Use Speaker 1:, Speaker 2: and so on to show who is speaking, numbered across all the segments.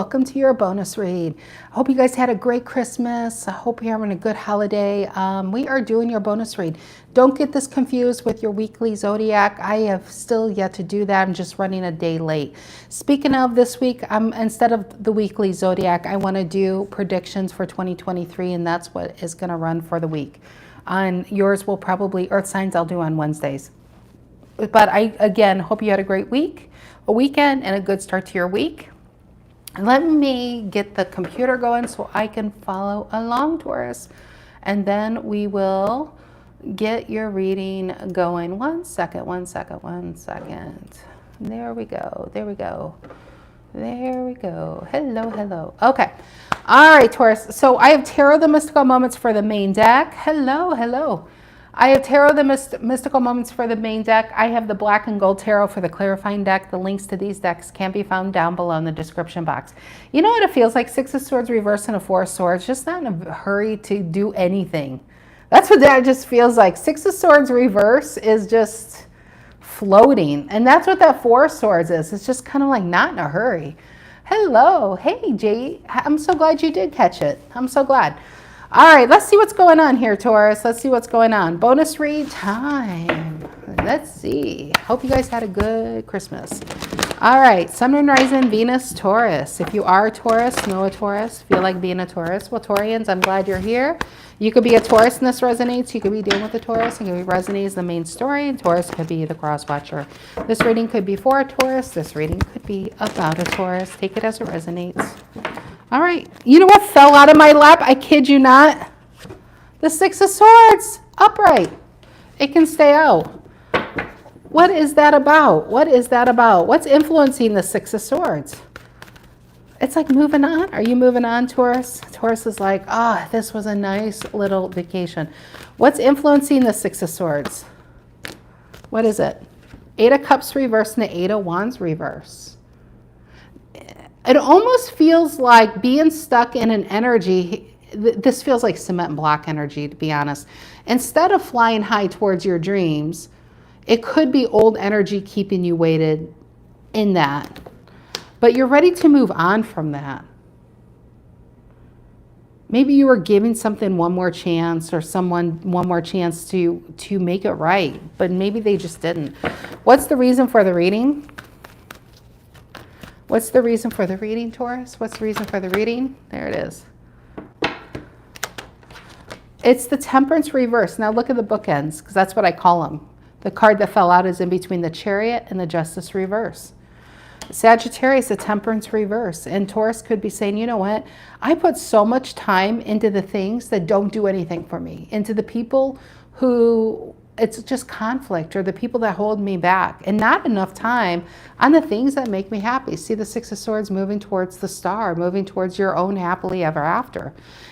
Speaker 1: welcome to your bonus read. I hope you guys had a great Christmas. I hope you're having a good holiday. We are doing your bonus read. Don't get this confused with your weekly zodiac. I have still yet to do that. I'm just running a day late. Speaking of this week, instead of the weekly zodiac, I want to do predictions for 2023, and that's what is going to run for the week. On yours will probably, earth signs I'll do on Wednesdays. But I, again, hope you had a great week, a weekend, and a good start to your week. Let me get the computer going so I can follow along, Taurus. And then we will get your reading going. One second. There we go. Hello. Okay. All right, Taurus. So I have Tarot the Mystical Moments for the main deck. Hello. I have Tarot the Mystical Moments for the main deck. I have the Black and Gold Tarot for the clarifying deck. The links to these decks can be found down below in the description box. You know what it feels like? Six of Swords reverse and a Four of Swords. Just not in a hurry to do anything. That's what that just feels like. Six of Swords reverse is just floating. And that's what that Four of Swords is. It's just kind of like not in a hurry. Hello. Hey, Jay. I'm so glad you did catch it. I'm so glad. All right, let's see what's going on here, Taurus. Let's see what's going on. Bonus read time. Let's see. Hope you guys had a good Christmas. All right, Sun, Moon, Rising, Venus, Taurus. If you are a Taurus, know a Taurus, feel like being a Taurus. Well, Taurians, I'm glad you're here. You could be a Taurus and this resonates. You could be dealing with a Taurus and it resonates the main story. And Taurus could be the cross watcher. This reading could be for a Taurus. This reading could be about a Taurus. Take it as it resonates. All right. You know what fell out of my lap? I kid you not. The Six of Swords. Upright. It can stay out. What is that about? What's influencing the Six of Swords? It's like moving on. Are you moving on, Taurus? Taurus is like, this was a nice little vacation. What's influencing the Six of Swords? What is it? Eight of Cups reverse and the Eight of Wands reverse. It almost feels like being stuck in an energy. This feels like cement and block energy, to be honest. Instead of flying high towards your dreams, it could be old energy keeping you weighted in that. But you're ready to move on from that. Maybe you were giving something one more chance or someone one more chance to make it right, but maybe they just didn't. What's the reason for the reading? What's the reason for the reading, Taurus? What's the reason for the reading? There it is. It's the Temperance reverse. Now look at the bookends, because that's what I call them. The card that fell out is in between the Chariot and the Justice reverse. Sagittarius, the Temperance reverse. And Taurus could be saying, you know what? I put so much time into the things that don't do anything for me, into the people who it's just conflict, or the people that hold me back, and not enough time on the things that make me happy. See the Six of Swords moving towards the star, moving towards your own happily ever after,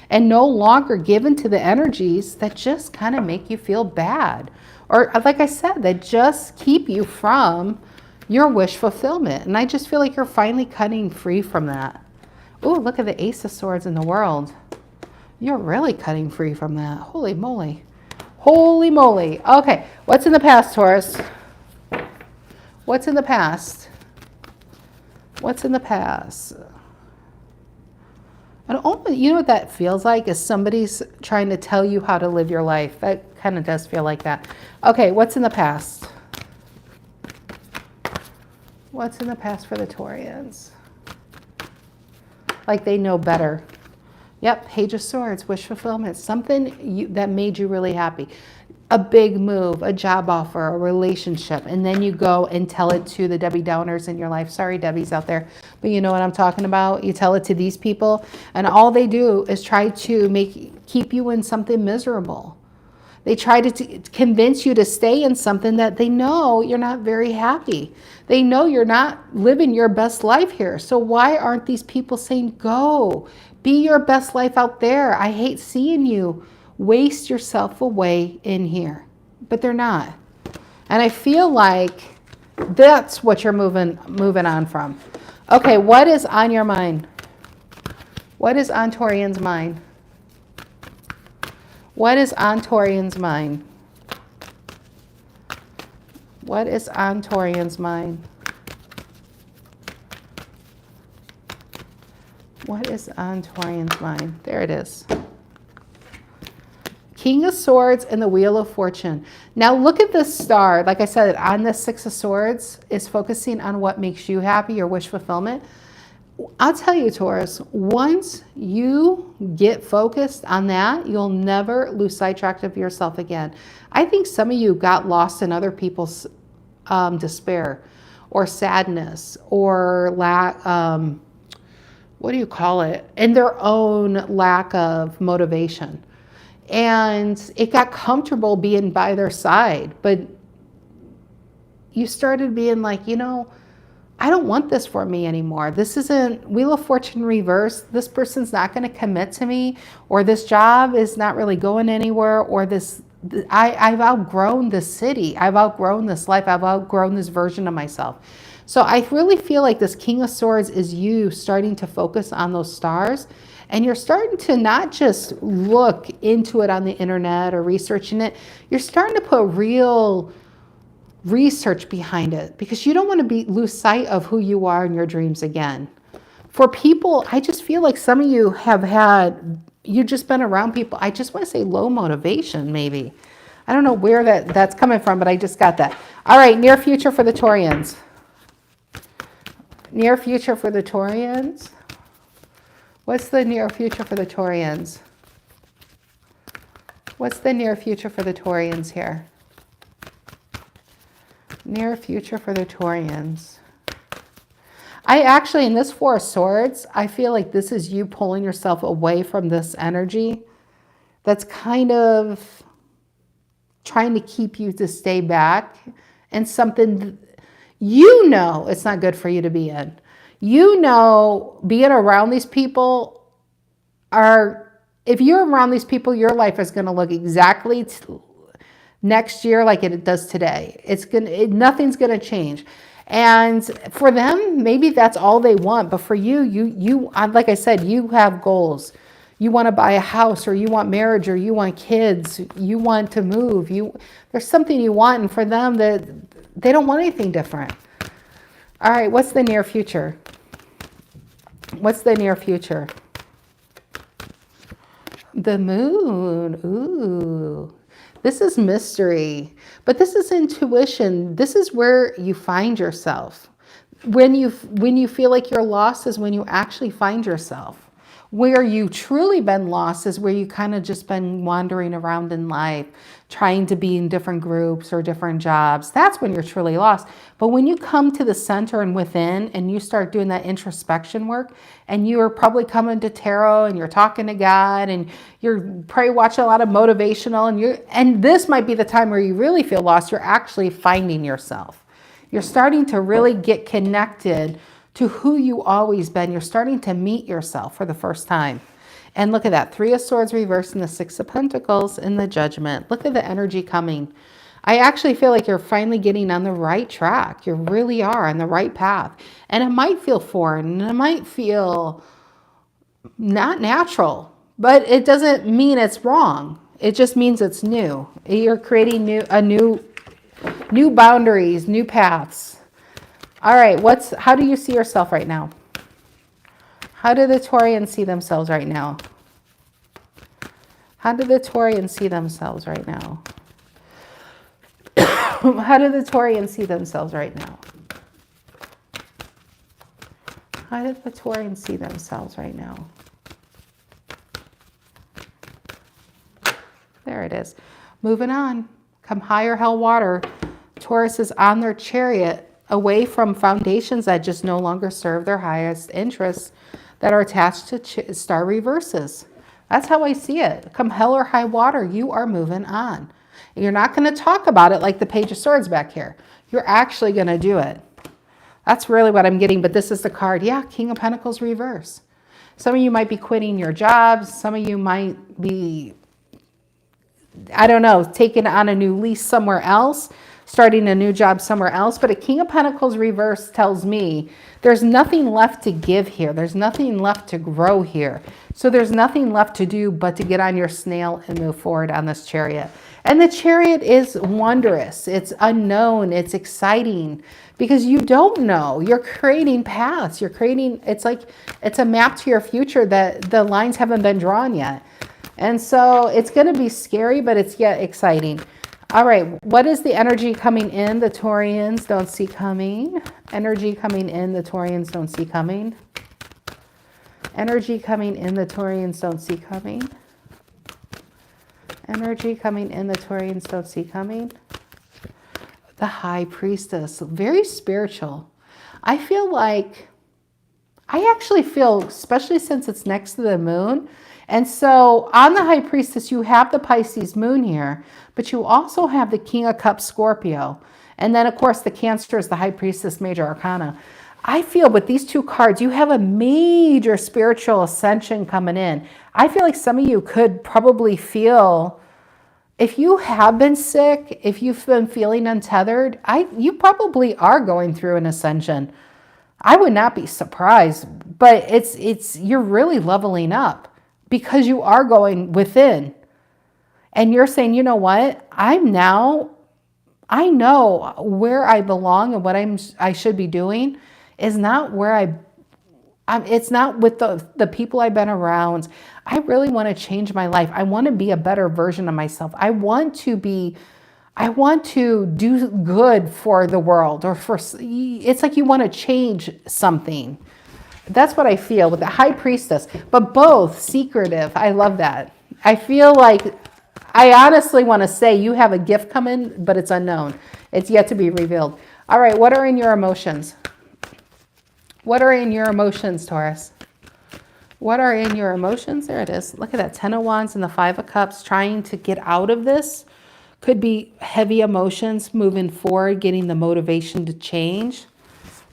Speaker 1: and no longer given to the energies that just kind of make you feel bad. Or like I said, that just keep you from your wish fulfillment. And I just feel like you're finally cutting free from that. Oh, look at the Ace of Swords in the world. You're really cutting free from that. Holy moly. Holy moly. Okay, what's in the past, Taurus? What's in the past? What's in the past? And you know what that feels like? Is somebody's trying to tell you how to live your life. That kind of does feel like that. Okay, what's in the past? What's in the past for the Taurians? Like they know better. Yep, Page of Swords, wish fulfillment, something that made you really happy. A big move, a job offer, a relationship, and then you go and tell it to the Debbie Downers in your life. Sorry, Debbie's out there, but you know what I'm talking about. You tell it to these people, and all they do is try to keep you in something miserable. They try to convince you to stay in something that they know you're not very happy. They know you're not living your best life here. So why aren't these people saying, go, be your best life out there? I hate seeing you waste yourself away in here. But they're not. And I feel like that's what you're moving on from. Okay, what is on your mind? What is on Taurian's mind? What is on Taurian's mind? What is on Taurian's mind? What is on Taurian's mind? There it is. King of Swords and the Wheel of Fortune. Now look at this star. Like I said, on the Six of Swords is focusing on what makes you happy, your wish fulfillment. I'll tell you, Taurus, once you get focused on that, you'll never lose sidetrack of yourself again. I think some of you got lost in other people's despair or sadness or lack, what do you call it? In their own lack of motivation. And it got comfortable being by their side, but you started being like, you know, I don't want this for me anymore. This isn't Wheel of Fortune reverse. This person's not going to commit to me, or this job is not really going anywhere, or this, I've outgrown this city. I've outgrown this life. I've outgrown this version of myself. So I really feel like this King of Swords is you starting to focus on those stars, and you're starting to not just look into it on the internet or researching it. You're starting to put real research behind it, because you don't want to lose sight of who you are in your dreams again. For people, I just feel like some of you you've just been around people, I just want to say low motivation maybe. I don't know where that's coming from, but I just got that. All right, near future for the Taurians. Near future for the Taurians. What's the near future for the Taurians? What's the near future for the Taurians here? Near future for the Taurians. I actually, in this Four of Swords, I feel like this is you pulling yourself away from this energy that's kind of trying to keep you to stay back, and something you know it's not good for you to be in. You know, being around these people if you're around these people, your life is going to look exactly next year like it does today. Nothing's going to change. And for them, maybe that's all they want. But for you, like I said, you have goals. You want to buy a house, or you want marriage, or you want kids. You want to move. There's something you want. And for them, they don't want anything different. All right, what's the near future? What's the near future? The Moon. Ooh. This is mystery, but this is intuition. This is where you find yourself. When you feel like you're lost is when you actually find yourself. Where you truly been lost is where you kind of just been wandering around in life, trying to be in different groups or different jobs. That's when you're truly lost. But when you come to the center and within, and you start doing that introspection work, and you are probably coming to tarot, and you're talking to God, and you're probably watching a lot of motivational, and this might be the time where you really feel lost. You're actually finding yourself. You're starting to really get connected to who you always been. You're starting to meet yourself for the first time. And look at that, Three of Swords reversed and the Six of Pentacles in the Judgment. Look at the energy coming. I actually feel like you're finally getting on the right track. You really are on the right path. And it might feel foreign, and it might feel not natural, but it doesn't mean it's wrong. It just means it's new. You're creating new boundaries, new paths. All right, how do you see yourself right now? How do the Taurians see themselves right now? How do the Taurians see themselves right now? How do the Taurians see themselves right now? How do the Taurians see themselves right now? There it is. Moving on. Come higher, hell water. Taurus is on their chariot, away from foundations that just no longer serve their highest interests, that are attached to star reverses. That's how I see it. Come hell or high water, you are moving on. And you're not going to talk about it like the Page of Swords back here. You're actually going to do it. That's really what I'm getting. But this is the card. Yeah, King of Pentacles reverse. Some of you might be quitting your jobs. Some of you might be, I don't know, taking on a new lease somewhere else. starting a new job somewhere else. But a King of Pentacles reverse tells me there's nothing left to give here. There's nothing left to grow here. So there's nothing left to do but to get on your snail and move forward on this Chariot. And the Chariot is wondrous. It's unknown. It's exciting because you don't know. You're creating paths. You're creating, it's like, it's a map to your future that the lines haven't been drawn yet. And so it's going to be scary, but it's yet exciting. All right. What is the energy coming in the Taurians don't see coming? Energy coming in the Taurians don't see coming. Energy coming in the Taurians don't see coming. Energy coming in the Taurians don't see coming. The High Priestess, very spiritual. I feel like, I actually feel, especially since it's next to the moon. And so on the High Priestess, you have the Pisces moon here, but you also have the King of Cups Scorpio. And then, of course, the Cancer is the High Priestess Major Arcana. I feel with these two cards, you have a major spiritual ascension coming in. I feel like some of you could probably feel, if you have been sick, if you've been feeling untethered, you probably are going through an ascension. I would not be surprised, but you're really leveling up because you are going within. And you're saying, you know what? I know where I belong and what I should be doing is not where it's not with the people I've been around. I really want to change my life. I want to be a better version of myself. I want to do good for the world, it's like you want to change something. That's what I feel with the High Priestess, but both secretive. I love that. I feel like, I honestly want to say you have a gift coming, but it's unknown. It's yet to be revealed. All right. What are in your emotions? What are in your emotions, Taurus? What are in your emotions? There it is. Look at that. 10 of Wands and the 5 of Cups, trying to get out of this. Could be heavy emotions moving forward, getting the motivation to change.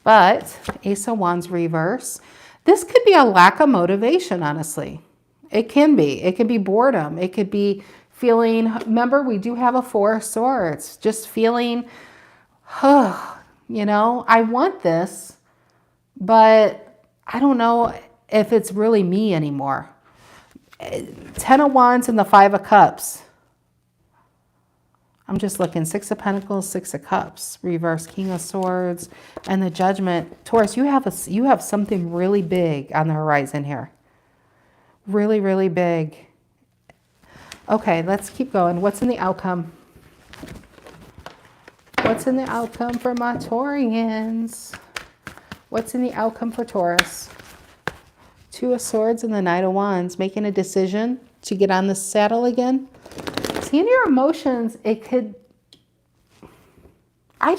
Speaker 1: But Ace of Wands reverse. This could be a lack of motivation, honestly. It can be. It could be boredom. It could be feeling, remember, we do have a 4 of Swords. Just feeling, you know, I want this, but I don't know if it's really me anymore. 10 of Wands and the 5 of Cups. I'm just looking. 6 of Pentacles, 6 of Cups, reverse, King of Swords, and the Judgment. Taurus, you have something really big on the horizon here. Really, really big. Okay, let's keep going. What's in the outcome? What's in the outcome for my Taurians? What's in the outcome for Taurus? 2 of Swords and the Knight of Wands. Making a decision to get on the saddle again. See, in your emotions, it could... I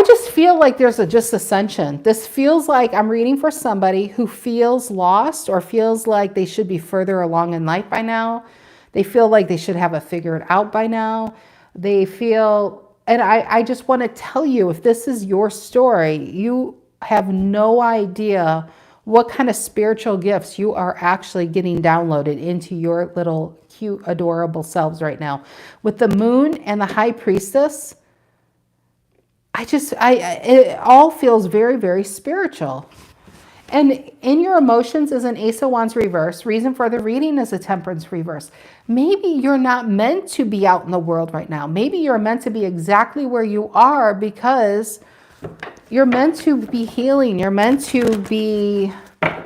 Speaker 1: just feel like there's just ascension. This feels like I'm reading for somebody who feels lost or feels like they should be further along in life by now. They feel like they should have it figured out by now. They feel, and I just want to tell you, if this is your story, you have no idea what kind of spiritual gifts you are actually getting downloaded into your little cute, adorable selves right now. With the Moon and the High Priestess, it all feels very, very spiritual. And in your emotions is an Ace of Wands reverse. Reason for the reading is a Temperance reverse. Maybe you're not meant to be out in the world right now. Maybe you're meant to be exactly where you are because you're meant to be healing. You're meant to be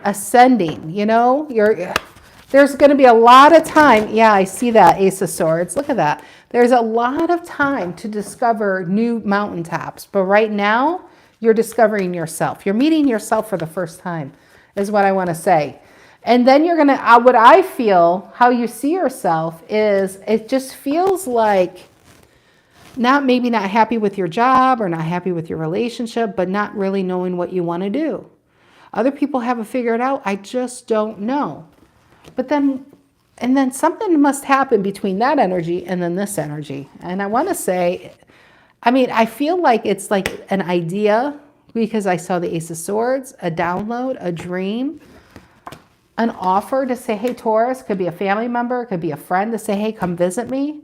Speaker 1: ascending, you know? There's going to be a lot of time. Yeah, I see that, Ace of Swords. Look at that. There's a lot of time to discover new mountaintops. But right now, you're discovering yourself. You're meeting yourself for the first time, is what I want to say. And then you're going to, what I feel, how you see yourself is, it just feels like maybe not happy with your job or not happy with your relationship, but not really knowing what you want to do. Other people have it figured out. I just don't know. But then, and then something must happen between that energy and then this energy. And I want to say, I mean, I feel like it's like an idea because I saw the Ace of Swords, a download, a dream, an offer to say, hey, Taurus, could be a family member, could be a friend to say, hey, come visit me.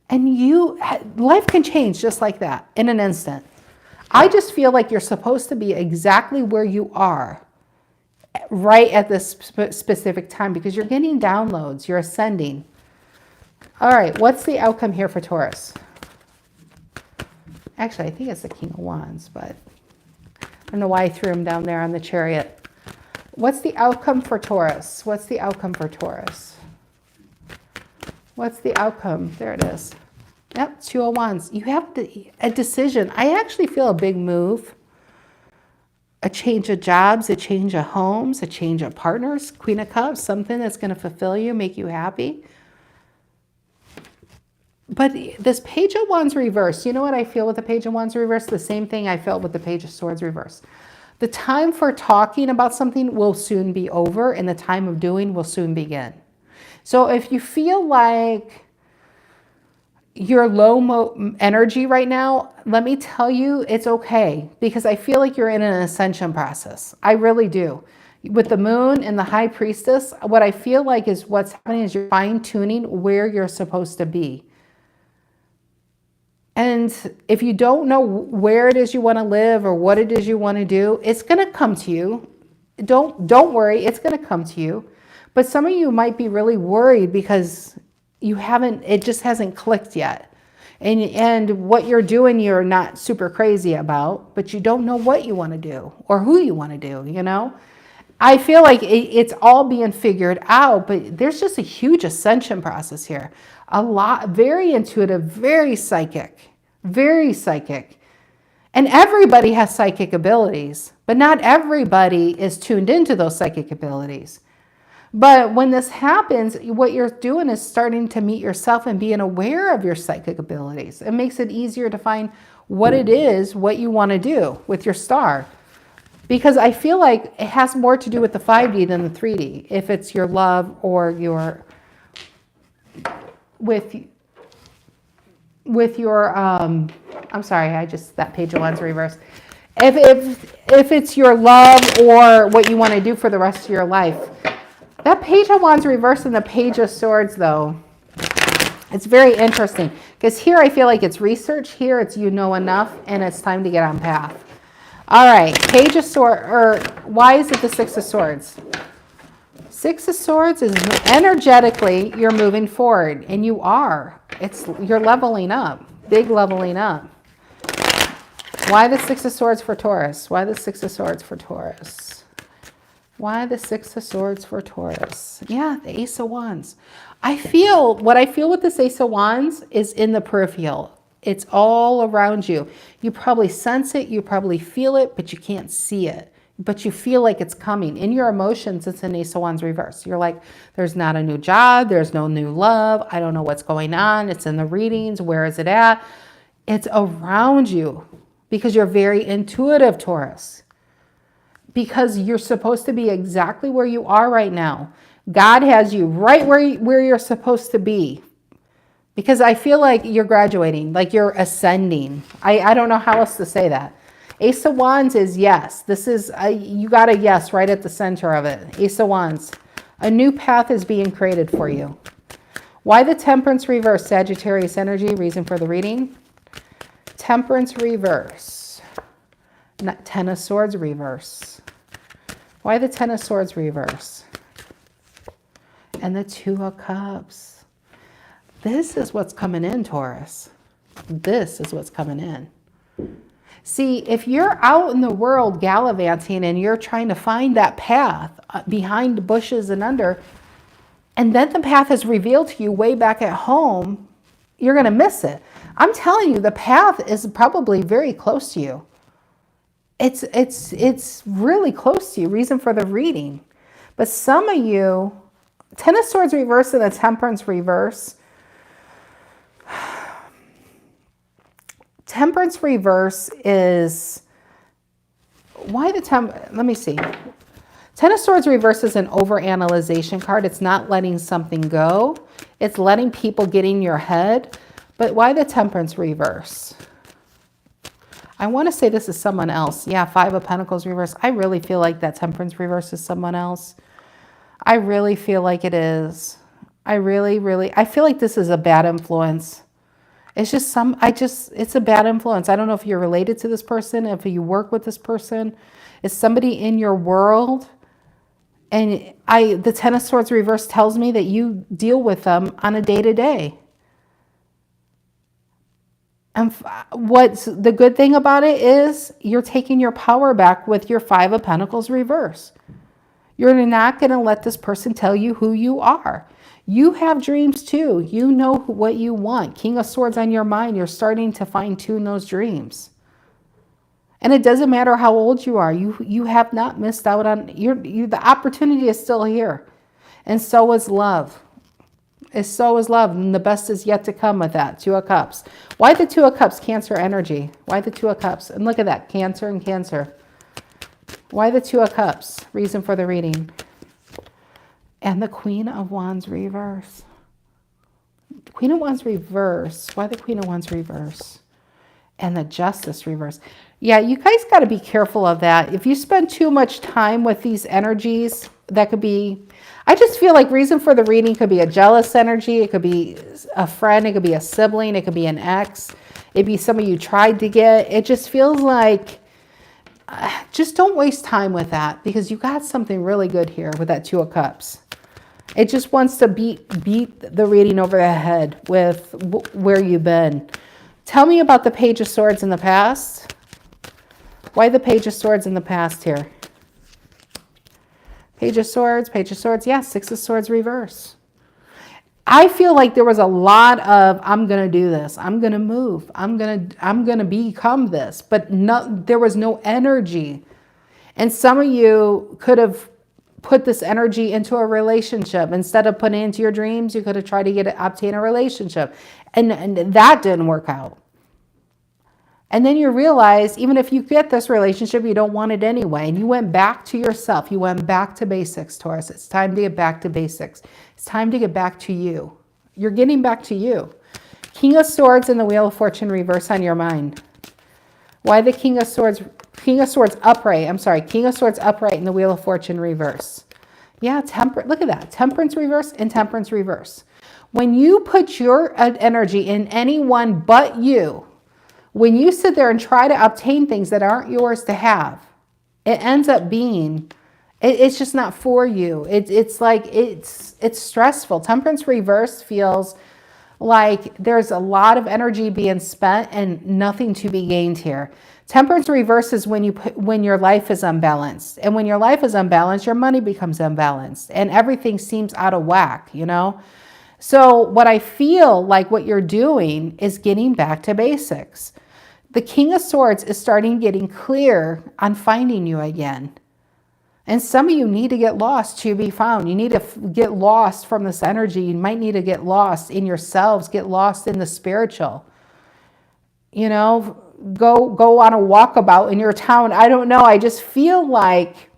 Speaker 1: And life can change just like that in an instant. I just feel like you're supposed to be exactly where you are right at this specific time because you're getting downloads, you're ascending. All right, what's the outcome here for Taurus? Actually, I think it's the King of Wands, but I don't know why I threw him down there on the Chariot. What's the outcome for Taurus? What's the outcome for Taurus? What's the outcome? There it is. Yep, 2 of Wands. You have a decision. I actually feel a big move. A change of jobs, a change of homes, a change of partners. Queen of Cups, something that's going to fulfill you, make you happy. But this Page of Wands reverse, you know what I feel with the Page of Wands reverse? The same thing I felt with the Page of Swords reverse. The time for talking about something will soon be over and the time of doing will soon begin. So if you feel like you're low energy right now, let me tell you, it's okay. Because I feel like you're in an ascension process. I really do. With the moon and the high priestess, what I feel like is what's happening is you're fine-tuning where you're supposed to be. And if you don't know where it is you want to live or what it is you want to do, it's going to come to you. Don't worry, it's going to come to you. But some of you might be really worried because it just hasn't clicked yet. And what you're doing, you're not super crazy about, but you don't know what you want to do or who you want to do, you know? I feel like it's all being figured out, but there's just a huge ascension process here. A lot, very intuitive, very psychic. And everybody has psychic abilities, but not everybody is tuned into those psychic abilities. But when this happens, what you're doing is starting to meet yourself and being aware of your psychic abilities. It makes it easier to find what it is, what you want to do with your star. Because I feel like it has more to do with the 5D than the 3D. If it's your love or your, with your, I'm sorry, that Page of Wands reversed. If it's your love or what you want to do for the rest of your life. That Page of Wands reversed and the Page of Swords, though, it's very interesting. Because here I feel like it's research. Here it's you know enough, and it's time to get on path. All right, Page of Swords, or why is it the 6 of Swords? 6 of Swords is energetically you're moving forward, and you are. You're leveling up, big leveling up. Why the 6 of Swords for Taurus? Why the 6 of Swords for Taurus? Why the 6 of Swords for Taurus? Yeah, the Ace of Wands. What I feel with this Ace of Wands is in the peripheral. It's all around you. You probably sense it, you probably feel it, but you can't see it. But you feel like it's coming. In your emotions, it's an Ace of Wands reverse. You're like, there's not a new job, there's no new love, I don't know what's going on, it's in the readings, where is it at? It's around you because you're very intuitive, Taurus. Because you're supposed to be exactly where you are right now. God has you right where you're supposed to be. Because I feel like you're graduating, like you're ascending. I don't know how else to say that. Ace of Wands is yes. This is, you got a yes right at the center of it. Ace of Wands. A new path is being created for you. Why the Temperance reverse? Sagittarius energy, reason for the reading. Temperance reverse. Not 10 of Swords reverse. Why the 10 of Swords reverse? And the 2 of Cups. This is what's coming in, Taurus. This is what's coming in. See, if you're out in the world gallivanting and you're trying to find that path behind the bushes and under, and then the path is revealed to you way back at home, you're going to miss it. I'm telling you, the path is probably very close to you. It's really close to you. Reason for the reading. But some of you, 10 of Swords reverse and the Temperance reverse. Temperance reverse is, why the let me see. 10 of Swords reverse is an overanalyzation card. It's not letting something go. It's letting people get in your head. But why the Temperance reverse? I want to say this is someone else. Yeah, 5 of Pentacles reverse. I really feel like that Temperance reverse is someone else. I really feel like it is. I feel like this is a bad influence. It's just it's a bad influence. I don't know if you're related to this person, if you work with this person. It's somebody in your world. And the Ten of Swords reverse tells me that you deal with them on a day-to-day. And what's the good thing about it is you're taking your power back with your Five of Pentacles reverse. You're not going to let this person tell you who you are. You have dreams too. You know what you want. King of Swords on your mind. You're starting to fine-tune those dreams. And it doesn't matter how old you are. You have not missed out on the opportunity is still here. And so is love. So is love. And the best is yet to come with that. Two of Cups. Why the Two of Cups? Cancer energy. Why the Two of Cups? And look at that. Cancer and Cancer. Why the Two of Cups? Reason for the reading. And the Queen of Wands reverse. Queen of Wands reverse. Why the Queen of Wands reverse? And the Justice reverse. Yeah, you guys got to be careful of that. If you spend too much time with these energies, that could be, I just feel like reason for the reading could be a jealous energy. It could be a friend. It could be a sibling. It could be an ex. It'd be somebody you tried to get. It just feels like, just don't waste time with that because you got something really good here with that Two of Cups. It just wants to beat the reading over the head with where you've been. Tell me about the Page of Swords in the past. Why the Page of Swords in the past here? Page of Swords, Page of Swords. Yeah, Six of Swords reverse. I feel like there was a lot of, I'm going to do this. I'm going to move. I'm going to become this. But there was no energy. And some of you could have put this energy into a relationship. Instead of putting it into your dreams, you could have tried to obtain a relationship. And that didn't work out. And then you realize, even if you get this relationship, you don't want it anyway. And you went back to yourself. You went back to basics, Taurus. It's time to get back to basics. It's time to get back to you. You're getting back to you. King of Swords and the Wheel of Fortune reverse on your mind. Why the King of Swords? King of Swords upright. I'm sorry. King of Swords upright and the Wheel of Fortune reverse. Yeah, look at that. Temperance reverse and Temperance reverse. When you put your energy in anyone but you, when you sit there and try to obtain things that aren't yours to have, it ends up being, it's just not for you. It's like, it's stressful. Temperance reverse feels like there's a lot of energy being spent and nothing to be gained here. Temperance reverse is when your life is unbalanced. And when your life is unbalanced, your money becomes unbalanced and everything seems out of whack, you know? So what I feel like what you're doing is getting back to basics. The King of Swords is starting getting clear on finding you again. And some of you need to get lost to be found. You need to get lost from this energy. You might need to get lost in yourselves, get lost in the spiritual. You know, go on a walkabout in your town. I don't know. I just feel like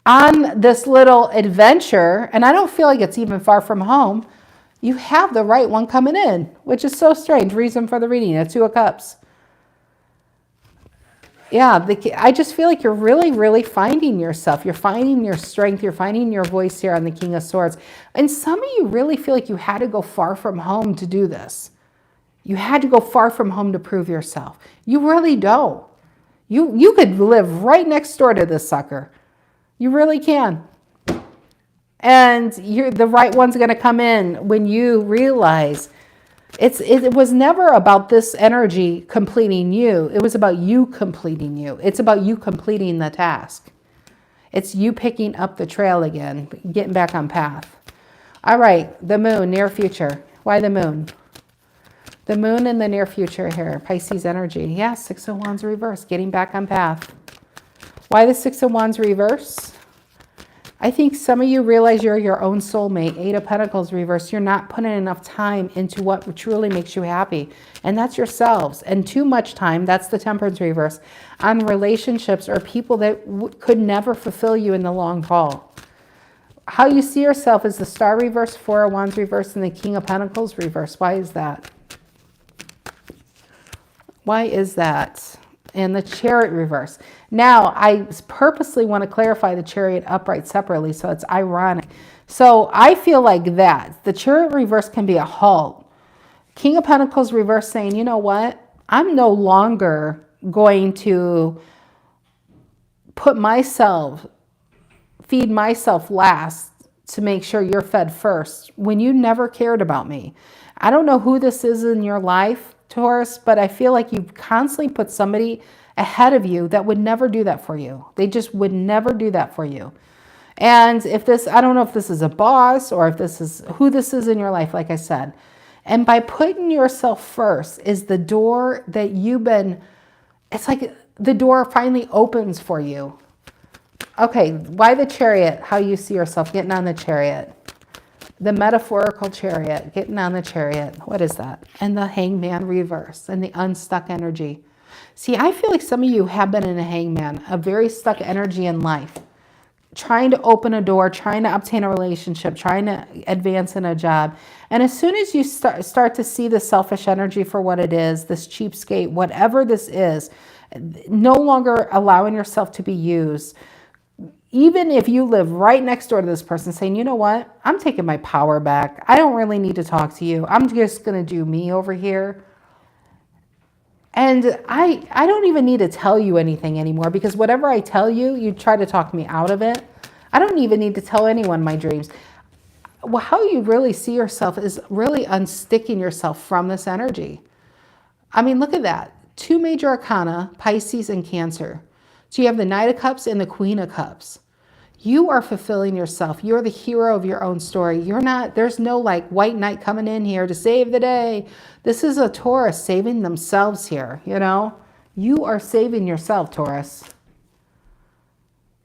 Speaker 1: on this little adventure, and I don't feel like it's even far from home, you have the right one coming in, which is so strange. Reason for the reading, the Two of Cups. Yeah, I just feel like you're really, really finding yourself. You're finding your strength. You're finding your voice here on the King of Swords. And some of you really feel like you had to go far from home to do this. You had to go far from home to prove yourself. You really don't. You could live right next door to this sucker. You really can. And the right one's going to come in when you realize it was never about this energy completing you. It was about you completing you. It's about you completing the task. It's you picking up the trail again, getting back on path. All right, the moon, near future. Why the moon? The moon in the near future here, Pisces energy. Yeah, Six of Wands reverse, getting back on path. Why the Six of Wands reverse? I think some of you realize you're your own soulmate. Eight of Pentacles reverse. You're not putting enough time into what truly makes you happy. And that's yourselves. And too much time, that's the Temperance reverse, on relationships or people that could never fulfill you in the long haul. How you see yourself is the Star reverse, Four of Wands reverse, and the King of Pentacles reverse. Why is that? Why is that? And the Chariot reverse. Now, I purposely want to clarify the Chariot upright separately, so it's ironic. So I feel like that. The Chariot reverse can be a halt. King of Pentacles reverse saying, you know what? I'm no longer going to feed myself last to make sure you're fed first when you never cared about me. I don't know who this is in your life, Taurus, but I feel like you've constantly put somebody ahead of you that would never do that for you. They just would never do that for you. And I don't know if this is a boss or if this is who this is in your life, like I said. And by putting yourself first is the door that it's like the door finally opens for you. Okay, why the Chariot? How you see yourself getting on the Chariot. The metaphorical Chariot, getting on the Chariot. What is that? And the Hangman reverse and the unstuck energy. See, I feel like some of you have been in a hangman, a very stuck energy in life. Trying to open a door, trying to obtain a relationship, trying to advance in a job. And as soon as you start to see the selfish energy for what it is, this cheapskate, whatever this is, no longer allowing yourself to be used, even if you live right next door to this person saying, you know what, I'm taking my power back. I don't really need to talk to you. I'm just going to do me over here. And I don't even need to tell you anything anymore, because whatever I tell you, you try to talk me out of it. I don't even need to tell anyone my dreams. Well, how you really see yourself is really unsticking yourself from this energy. I mean, look at that. 2 major arcana, Pisces and Cancer. So you have the Knight of Cups and the Queen of Cups. You are fulfilling yourself. You're the hero of your own story. There's no like white knight coming in here to save the day. This is a Taurus saving themselves here, you know? You are saving yourself, Taurus.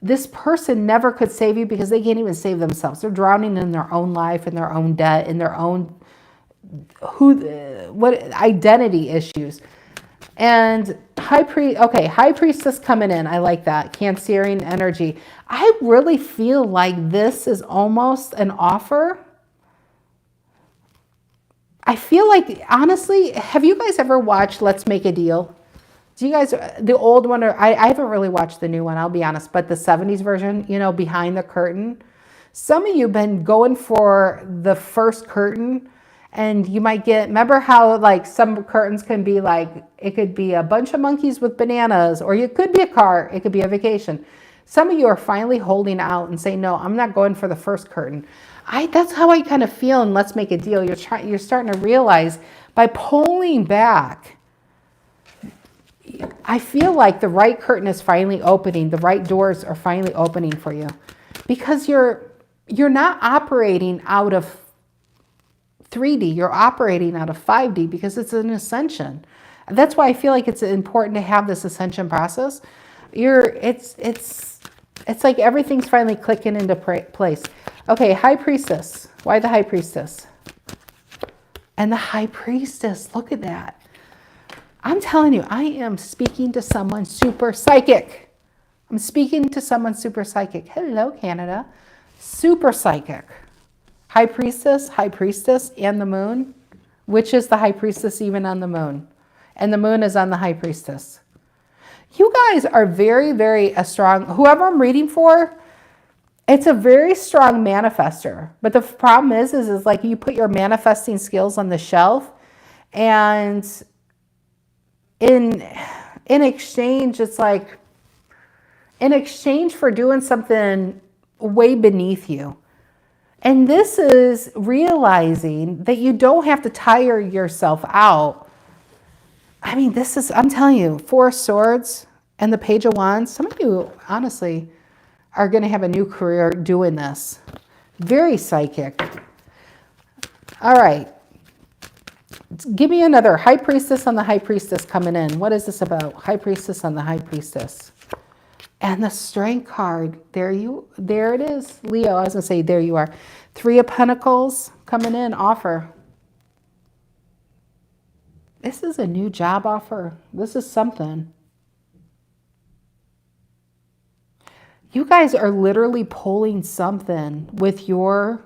Speaker 1: This person never could save you because they can't even save themselves. They're drowning in their own life, in their own debt, in their own identity issues. And High Priestess coming in. I like that. Cancerian energy. I really feel like this is almost an offer. I feel like, honestly, have you guys ever watched Let's Make a Deal? Do you guys, the old one, or I haven't really watched the new one, I'll be honest, but the 70s version, you know, behind the curtain. Some of you have been going for the first curtain. And you might remember how like some curtains can be like, it could be a bunch of monkeys with bananas, or it could be a car, it could be a vacation. Some of you are finally holding out and saying, no, I'm not going for the first curtain. That's how I kind of feel in Let's Make a Deal. You're starting to realize by pulling back, I feel like the right curtain is finally opening. The right doors are finally opening for you, because you're not operating out of 3D, you're operating out of 5D because it's an ascension. That's why I feel like it's important to have this ascension process. It's like everything's finally clicking into place. Okay, High Priestess. Why the High Priestess? And the High Priestess, look at that. I'm telling you, I am speaking to someone super psychic. I'm speaking to someone super psychic. Hello, Canada. Super psychic. High Priestess, and the Moon. Which is the High Priestess even on the Moon? And the Moon is on the High Priestess. You guys are very, very strong. Whoever I'm reading for, it's a very strong manifester. But the problem is like you put your manifesting skills on the shelf, and in exchange, it's like, in exchange for doing something way beneath you. And this is realizing that you don't have to tire yourself out. I mean, I'm telling you, 4 of Swords and the Page of Wands. Some of you, honestly, are going to have a new career doing this. Very psychic. All right. Give me another High Priestess on the High Priestess coming in. What is this about? High Priestess on the High Priestess. And the Strength card, there it is. Leo, I was going to say, there you are. 3 of Pentacles coming in, offer. This is a new job offer. This is something. You guys are literally pulling something with your,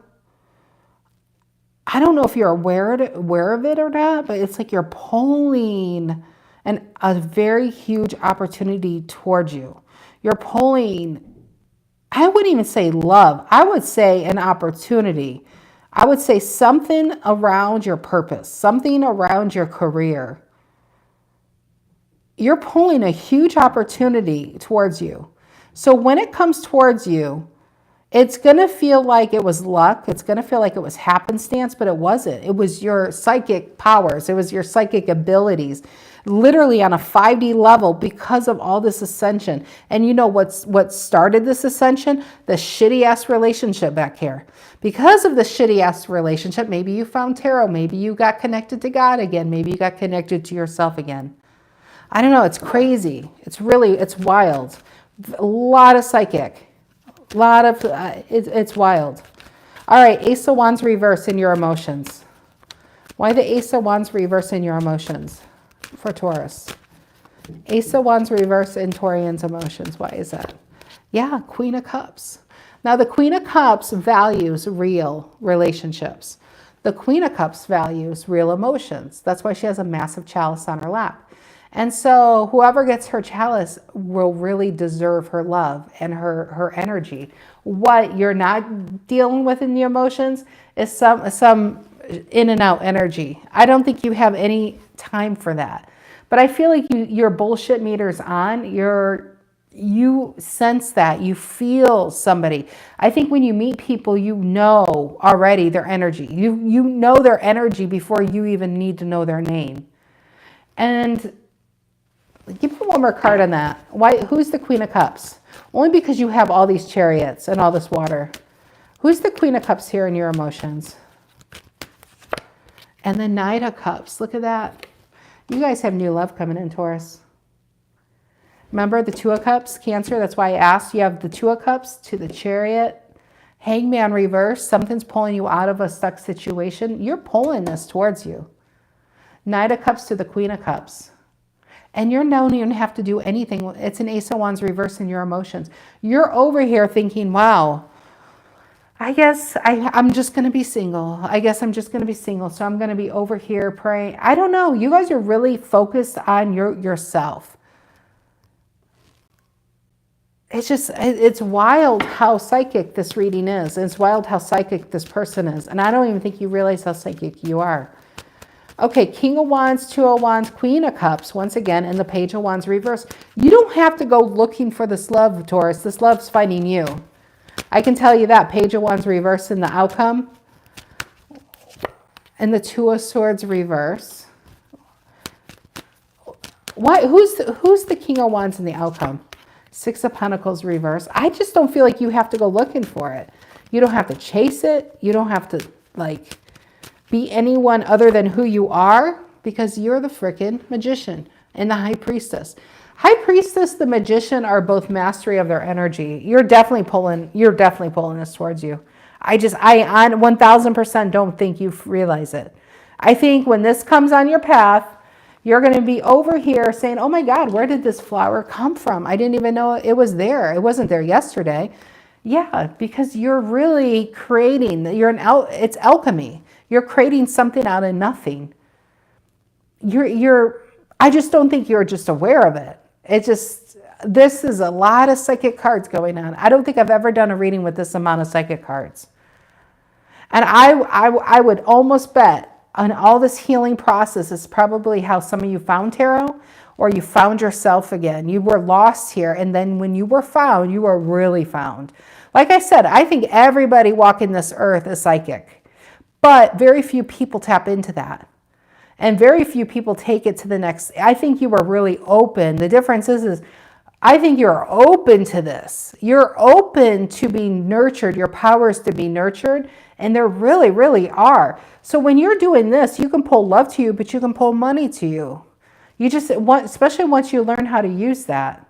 Speaker 1: I don't know if you're aware of it or not, but it's like you're pulling a very huge opportunity towards you. You're pulling, I wouldn't even say love. I would say an opportunity. I would say something around your purpose, something around your career. You're pulling a huge opportunity towards you. So when it comes towards you, it's going to feel like it was luck. It's going to feel like it was happenstance, but it wasn't. It was your psychic powers. It was your psychic abilities, literally on a 5D level because of all this ascension. And you know what started this ascension? The shitty-ass relationship back here. Because of the shitty-ass relationship, maybe you found tarot. Maybe you got connected to God again. Maybe you got connected to yourself again. I don't know. It's crazy. It's wild. A lot of psychic. It's wild. All right, Ace of Wands reverse in your emotions. Why the Ace of Wands reverse in your emotions for Taurus? Ace of Wands reverse in Taurian's emotions. Why is that? Yeah, Queen of Cups. Now, the Queen of Cups values real relationships. The Queen of Cups values real emotions. That's why she has a massive chalice on her lap. And so whoever gets her chalice will really deserve her love and her energy. What you're not dealing with in the emotions is some in and out energy. I don't think you have any time for that. But I feel like your bullshit meter's on. You sense that. You feel somebody. I think when you meet people, you know already their energy. You know their energy before you even need to know their name. And give me one more card on that. Who's the Queen of Cups? Only because you have all these chariots and all this water. Who's the Queen of Cups here in your emotions? And the Knight of Cups. Look at that. You guys have new love coming in, Taurus. Remember the Two of Cups, Cancer? That's why I asked. You have the Two of Cups to the Chariot. Hangman reverse. Something's pulling you out of a stuck situation. You're pulling this towards you. Knight of Cups to the Queen of Cups. And you don't even have to do anything. It's an Ace of Wands reverse in your emotions. You're over here thinking, wow, I guess I'm just going to be single. I guess I'm just going to be single. So I'm going to be over here praying. I don't know. You guys are really focused on yourself. It's wild how psychic this reading is. It's wild how psychic this person is. And I don't even think you realize how psychic you are. Okay, King of Wands, Two of Wands, Queen of Cups, once again, and the Page of Wands reverse. You don't have to go looking for this love, Taurus. This love's finding you. I can tell you that. Page of Wands reverse in the outcome. And the Two of Swords reverse. Who's the King of Wands in the outcome? Six of Pentacles reverse. I just don't feel like you have to go looking for it. You don't have to chase it. You don't have to, be anyone other than who you are, because you're the frickin' magician and the High Priestess. High Priestess, the magician are both mastery of their energy. You're definitely pulling this towards you. I 1000% don't think you realize it. I think when this comes on your path, you're going to be over here saying, oh my God, where did this flower come from? I didn't even know it was there. It wasn't there yesterday. Yeah, because you're really creating, it's alchemy. You're creating something out of nothing. I just don't think you're just aware of it. This is a lot of psychic cards going on. I don't think I've ever done a reading with this amount of psychic cards. And I would almost bet on all this healing process is probably how some of you found tarot, or you found yourself again. You were lost here, and then when you were found, you were really found. Like I said, I think everybody walking this earth is psychic. But very few people tap into that. And very few people take it to the next. I think you were really open. The difference is I think you're open to this. You're open to being nurtured, your powers to be nurtured. And there really, really are. So when you're doing this, you can pull love to you, but you can pull money to you. You just want, especially once you learn how to use that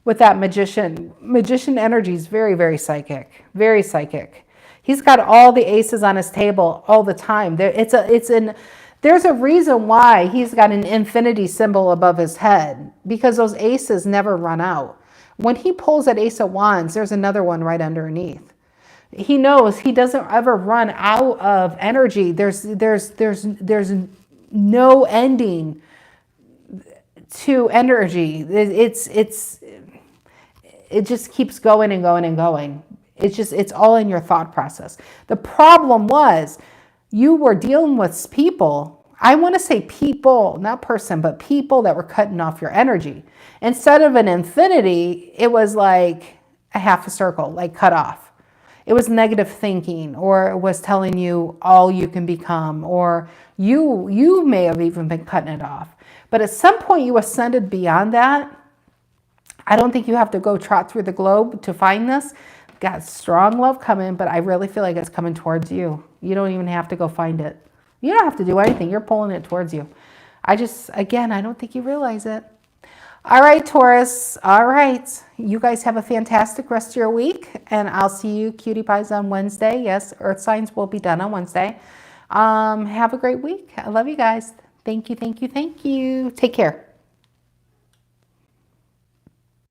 Speaker 1: with that magician. Magician energy is very, very psychic. Very psychic. He's got all the aces on his table all the time. There's a reason why he's got an infinity symbol above his head, because those aces never run out. When he pulls that Ace of Wands, there's another one right underneath. He knows he doesn't ever run out of energy. There's no ending to energy. It just keeps going and going and going. It's all in your thought process. The problem was you were dealing with people. I want to say people, not person, but people that were cutting off your energy. Instead of an infinity, it was like a half a circle, like cut off. It was negative thinking, or it was telling you all you can become, or you may have even been cutting it off. But at some point you ascended beyond that. I don't think you have to go trot through the globe to find this. Got strong love coming, but I really feel like it's coming towards you. You don't even have to go find it. You don't have to do anything. You're pulling it towards you. Again, I don't think you realize it. All right, Taurus. All right. You guys have a fantastic rest of your week, and I'll see you cutie pies on Wednesday. Yes, Earth signs will be done on Wednesday. Have a great week. I love you guys. Thank you, thank you, thank you. Take care.